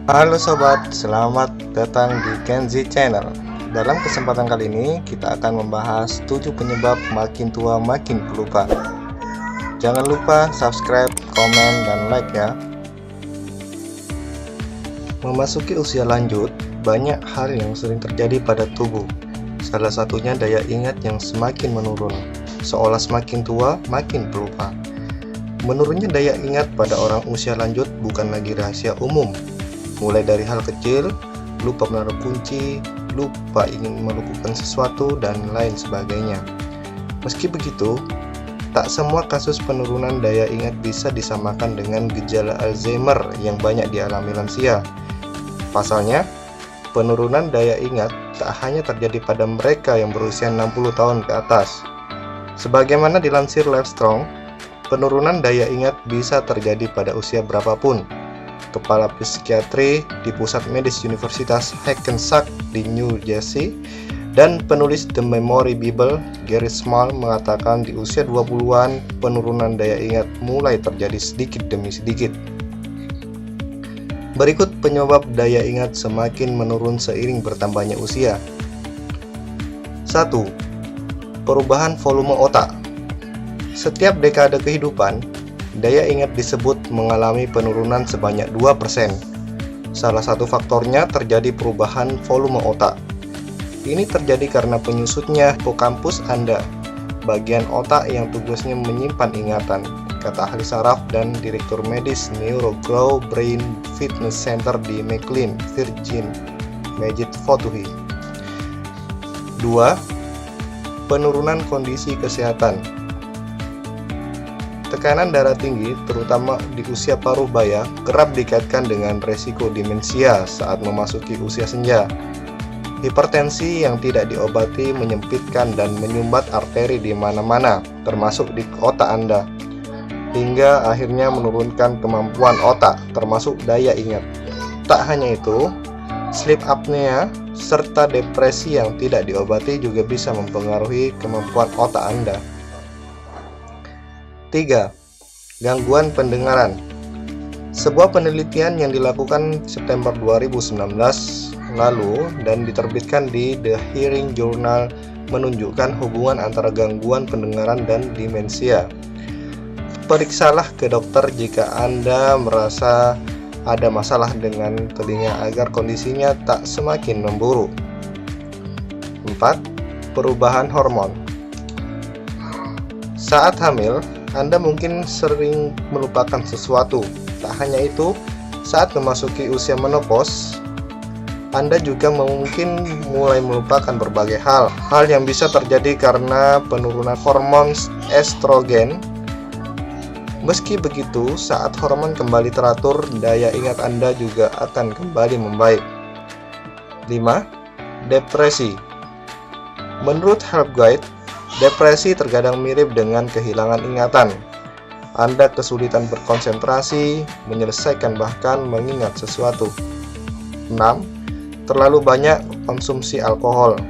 Halo sobat, selamat datang di Kenzi Channel. Dalam kesempatan kali ini kita akan membahas 7 penyebab makin tua makin pelupa. Jangan lupa subscribe, komen, dan like ya. Memasuki usia lanjut, banyak hal yang sering terjadi pada tubuh. Salah satunya daya ingat yang semakin menurun, seolah semakin tua makin pelupa. Menurunnya daya ingat pada orang usia lanjut bukan lagi rahasia umum. Mulai dari hal kecil, lupa menaruh kunci, lupa ingin melakukan sesuatu, dan lain sebagainya. Meski begitu, tak semua kasus penurunan daya ingat bisa disamakan dengan gejala Alzheimer yang banyak dialami lansia. Pasalnya, penurunan daya ingat tak hanya terjadi pada mereka yang berusia 60 tahun ke atas. Sebagaimana dilansir Livestrong, penurunan daya ingat bisa terjadi pada usia berapapun. Kepala psikiatri di Pusat Medis Universitas Hackensack di New Jersey dan penulis The Memory Bible, Gary Small, mengatakan di usia 20-an penurunan daya ingat mulai terjadi sedikit demi sedikit. Berikut penyebab daya ingat semakin menurun seiring bertambahnya usia. 1. Perubahan volume otak. Setiap dekade kehidupan, daya ingat disebut mengalami penurunan sebanyak 2%. Salah satu faktornya terjadi perubahan volume otak. Ini terjadi karena penyusutnya hipokampus Anda, bagian otak yang tugasnya menyimpan ingatan, kata ahli saraf dan direktur medis Neurogrow Brain Fitness Center di McLean, Virginia, Majid Fotuhi. 2. Penurunan kondisi kesehatan. Tekanan darah tinggi, terutama di usia paruh baya, kerap dikaitkan dengan resiko demensia saat memasuki usia senja. Hipertensi yang tidak diobati menyempitkan dan menyumbat arteri di mana-mana, termasuk di otak Anda, hingga akhirnya menurunkan kemampuan otak, termasuk daya ingat. Tak hanya itu, sleep apnea serta depresi yang tidak diobati juga bisa mempengaruhi kemampuan otak Anda. 3. Gangguan pendengaran. Sebuah penelitian yang dilakukan September 2019 lalu dan diterbitkan di The Hearing Journal menunjukkan hubungan antara gangguan pendengaran dan demensia. Periksalah ke dokter jika Anda merasa ada masalah dengan telinga agar kondisinya tak semakin memburuk. 4. Perubahan hormon. Saat hamil, Anda mungkin sering melupakan sesuatu. Tak hanya itu, saat memasuki usia menopause, Anda juga mungkin mulai melupakan berbagai hal yang bisa terjadi karena penurunan hormon estrogen. Meski begitu, saat hormon kembali teratur, daya ingat Anda juga akan kembali membaik. 5. Depresi. Menurut Help Guide, depresi terkadang mirip dengan kehilangan ingatan. Anda kesulitan berkonsentrasi, menyelesaikan bahkan mengingat sesuatu. 6. Terlalu banyak konsumsi alkohol.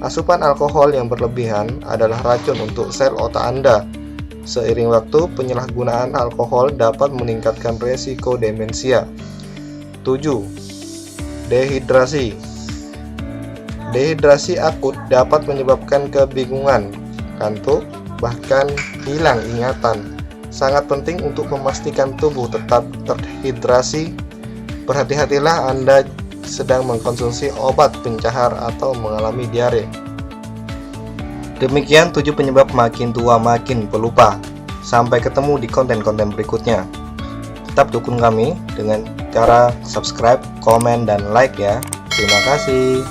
Asupan alkohol yang berlebihan adalah racun untuk sel otak Anda. Seiring waktu, penyalahgunaan alkohol dapat meningkatkan resiko demensia. 7. Dehidrasi. Dehidrasi akut dapat menyebabkan kebingungan, kantuk, bahkan hilang ingatan. Sangat penting untuk memastikan tubuh tetap terhidrasi. Berhati-hatilah Anda sedang mengkonsumsi obat pencahar atau mengalami diare. Demikian 7 penyebab makin tua makin pelupa. Sampai ketemu di konten-konten berikutnya. Tetap dukung kami dengan cara subscribe, komen, dan like ya. Terima kasih.